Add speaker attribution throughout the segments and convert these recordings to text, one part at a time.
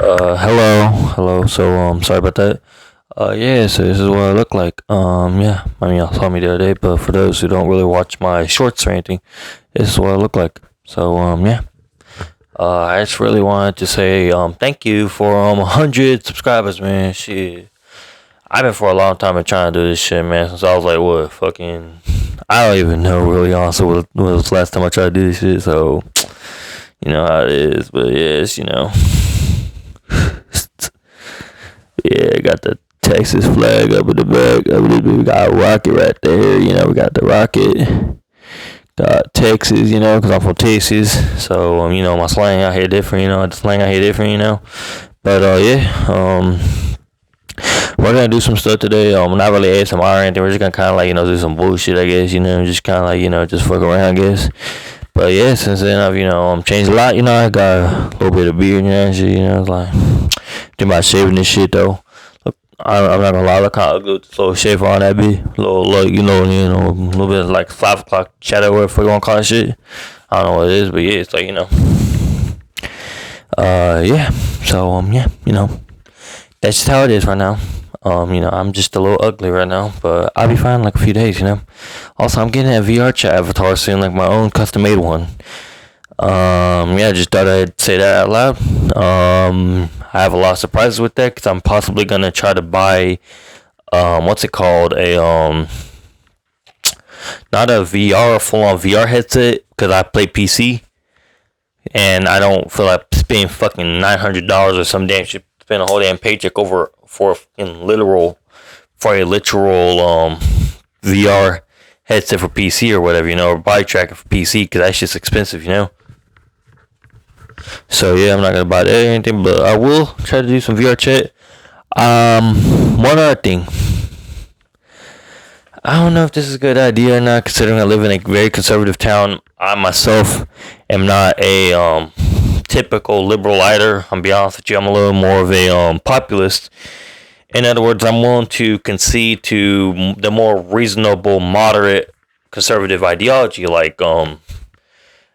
Speaker 1: Hello. So, sorry about that. Yeah. So this is what I look like. Yeah. I mean, y'all saw me the other day, but for those who don't really watch my shorts or anything, this is what I look like. So, yeah. I just really wanted to say, thank you for 100 subscribers, man. Shit, I've been for a long time been trying to do this shit, man. Since I was like, what, fucking, I don't even know really. Honestly, what was the last time I tried to do this shit? So, you know how it is. But yeah, Yeah, got the Texas flag up in the back. We got a rocket right there. We got the rocket. Got Texas, because I'm from Texas. So, my slang out here different, the slang out here different. But, yeah, we're going to do some stuff today. Not really ASMR or anything. We're just going to kind of do some bullshit, I guess, just kind of just fuck around, I guess. But, yeah, since then, I've, changed a lot, I got a little bit of beard, and shit, it's like, do my shaving this shit, though. I'm not gonna lie, I look kinda ugly with this little shave on that be. Little like a little bit of like 5 o'clock shadow, whatever you wanna call that shit. I don't know what it is, but yeah, it's like, yeah. So yeah, that's just how it is right now. I'm just a little ugly right now, but I'll be fine in like a few days, Also, I'm getting a VR chat avatar soon, like my own custom made one. Yeah, I just thought I'd say that out loud. I have a lot of surprises with that because I'm possibly gonna try to buy, what's it called? Not a VR, full on VR headset because I play PC and I don't feel like spending fucking $900 or some damn shit. Spend a whole damn paycheck for a literal VR headset for PC or whatever, or body tracker for PC because that shit's expensive, So yeah, I'm not gonna buy that or anything, but I will try to do some VR chat. One other thing. I don't know if this is a good idea or not, considering I live in a very conservative town. I myself am not a typical liberal-iter. I'm be honest with you, I'm a little more of a populist. In other words, I'm willing to concede to the more reasonable, moderate, conservative ideology, like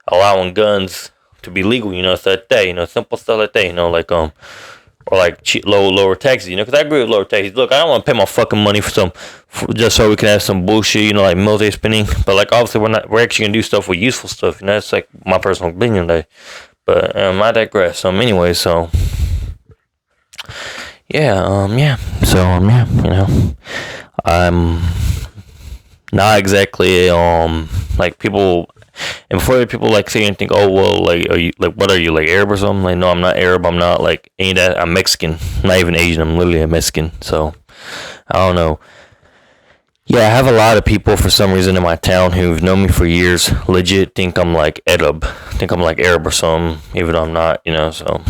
Speaker 1: allowing guns to be legal, stuff like that, simple stuff like that, or like lower taxes, because I agree with lower taxes. Look, I don't want to pay my fucking money for just so we can have some bullshit, like military spending. But like, obviously, we're actually gonna do stuff with useful stuff, that's like my personal opinion, But I digress. Anyway, so yeah, so I'm not exactly like people. And before people like say anything, oh well, like are you like what are you like Arab or something? Like no, I'm not Arab. I'm not like any of that. I'm Mexican. I'm not even Asian. I'm literally a Mexican. So I don't know. Yeah, I have a lot of people for some reason in my town who've known me for years. Legit think I'm like Arab. Think I'm like Arab or something, even though I'm not. So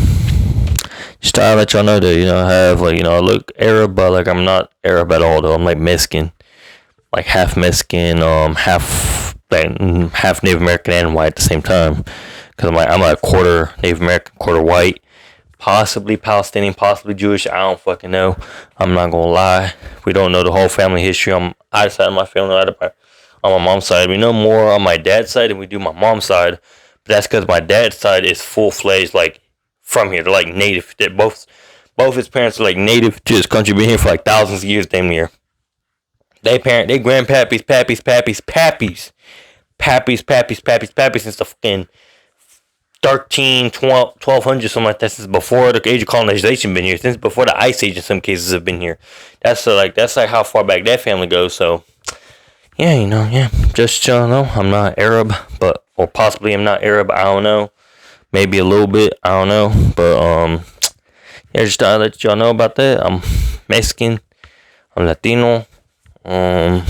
Speaker 1: just to let y'all know that I have like I look Arab, but like I'm not Arab at all. Though I'm like Mexican, like half Mexican, half Native American and white at the same time, because I'm like quarter Native American, quarter white, possibly Palestinian, possibly Jewish. I don't fucking know. I'm not gonna lie. We don't know the whole family history on either side of my family. On my mom's side, we know more on my dad's side than we do my mom's side. But that's because my dad's side is full fledged, like from here. They're like native. They're both his parents are like native to this country. Been here for like thousands of years, damn near. They grandpappies, pappies since the fucking 1200, something like that. Since before the age of colonization been here. Since before the ice age in some cases have been here. That's like how far back that family goes. So yeah, just so you know, I'm not Arab, or possibly I'm not Arab. I don't know, maybe a little bit. I don't know, but yeah, just to let y'all know about that. I'm Mexican. I'm Latino. Yeah,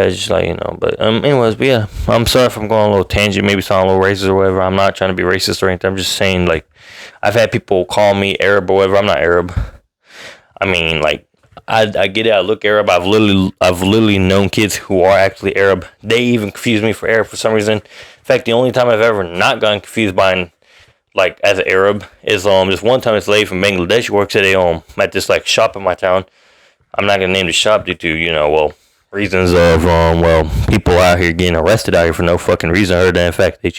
Speaker 1: just like, but anyways, but yeah, I'm sorry if I'm going a little tangent, maybe sound a little racist or whatever. I'm not trying to be racist or anything. I'm just saying, like, I've had people call me Arab or whatever. I'm not Arab. I mean, like, I get it. I look Arab. I've literally known kids who are actually Arab. They even confuse me for Arab for some reason. In fact, the only time I've ever not gotten confused by like as an Arab is just one time this lady from Bangladesh who works at this like shop in my town. I'm not gonna name the shop due to reasons of people out here getting arrested out here for no fucking reason other than the fact that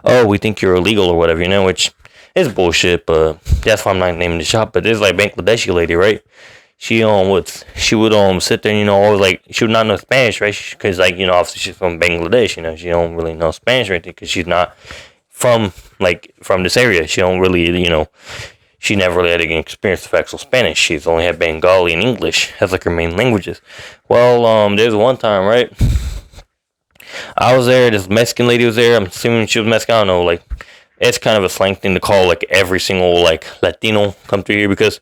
Speaker 1: oh, we think you're illegal or whatever, which is bullshit. But That's why I'm not naming the shop. But this like Bangladeshi lady, right? She would sit there, always like she would not know Spanish, right? Because like obviously she's from Bangladesh, she don't really know Spanish or anything because she's not from this area. She don't really, she never really had any experience with actual Spanish. She's only had Bengali and English as like her main languages. Well, there's one time, right? I was there. This Mexican lady was there. I'm assuming she was Mexican. I don't know. Like, it's kind of a slang thing to call like every single like Latino come through here because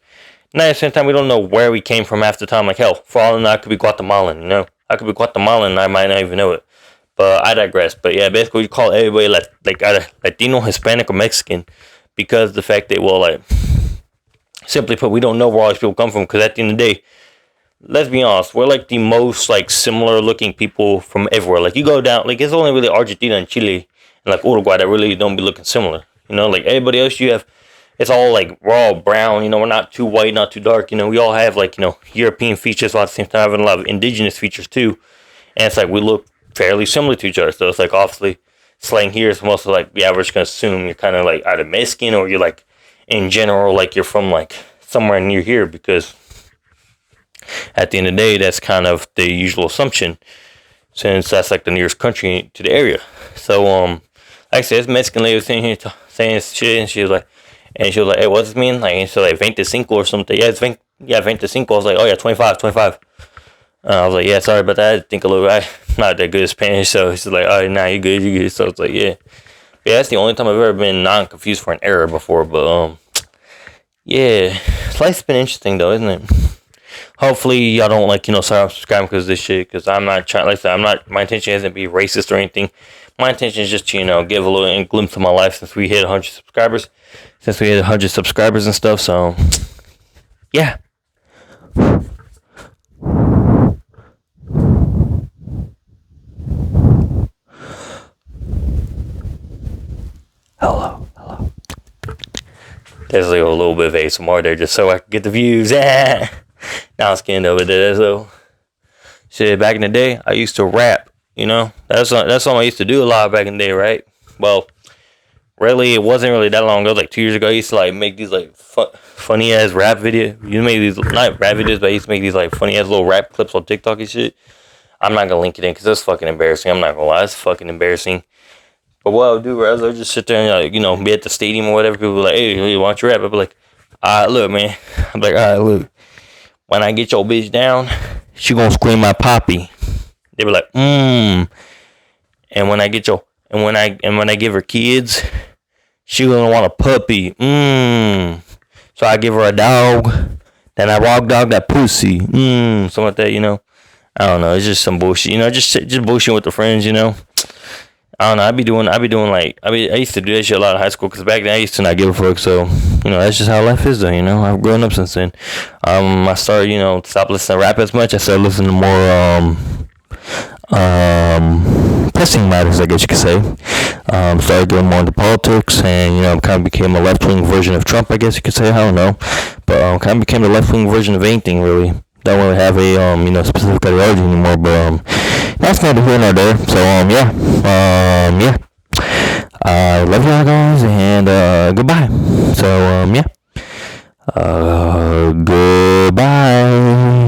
Speaker 1: 90% of the time we don't know where we came from half the time. Like hell, for all I know, I could be Guatemalan. I could be Guatemalan and I might not even know it. But I digress. But yeah, basically you call everybody like either Latino, Hispanic, or Mexican because the fact that simply put, we don't know where all these people come from. Because at the end of the day, let's be honest, we're like the most like similar looking people from everywhere. Like you go down, like it's only really Argentina and Chile and like Uruguay that really don't be looking similar. Like everybody else, it's all like we're all brown. We're not too white, not too dark. We all have like European features while at the same time having a lot of indigenous features too. And it's like we look fairly similar to each other. So it's like obviously slang here is mostly like we're just gonna assume you're kind of like either Mexican or you're like in general like you're from like somewhere near here because at the end of the day that's kind of the usual assumption since that's like the nearest country to the area. So like I said, this Mexican lady was sitting here saying shit and she was like, hey, what does this mean? Like, and she was like, 25 or something. Yeah, it's 25. I was like, oh yeah, 25. I was like, yeah, sorry about that. I think a little bit. I'm not that good at Spanish. So she's like, oh, nah, you good. So it's like, yeah. Yeah, that's the only time I've ever been non-confused for an error before. But, yeah. Life's been interesting, though, isn't it? Hopefully, y'all don't, start subscribing because of this shit. Because I'm not trying, like I said, my intention isn't to be racist or anything. My intention is just to, give a little glimpse of my life since we hit 100 subscribers. And stuff. So, yeah. Hello. There's like a little bit of ASMR there just so I can get the views. Now I'm skinned over there. So, shit, back in the day, I used to rap. That's something I used to do a lot back in the day, right? Well, really, it wasn't really that long ago. Like 2 years ago, I used to like make these like funny ass rap videos. You make these not rap videos, but I used to make these like funny ass little rap clips on TikTok and shit. I'm not gonna link it in because it's fucking embarrassing. I'm not gonna lie, it's fucking embarrassing. But what I'll do, right, I'll just sit there and like, be at the stadium or whatever. People be like, hey, why don't you rap? I'll be like, all right, look, man. I'm like, all right, look. When I get your bitch down, she gonna scream my poppy. They be like, And when I get when I give her kids, she gonna want a puppy. So I give her a dog, then I raw dog that pussy. Something like that, I don't know. It's just some bullshit, just bullshitting with the friends, I don't know. I used to do that shit a lot in high school because back then I used to not give a fuck. So, that's just how life is though, I've grown up since then. I started, stop listening to rap as much. I started listening to more, pressing matters, I guess you could say. Started getting more into politics and, kind of became a left-wing version of Trump, I guess you could say. I don't know. But, kind of became the left-wing version of anything, really. Don't really have a, specific ideology anymore, but, that's neither here nor there. So, yeah. Yeah. I love y'all guys, and, goodbye. So, yeah. Goodbye.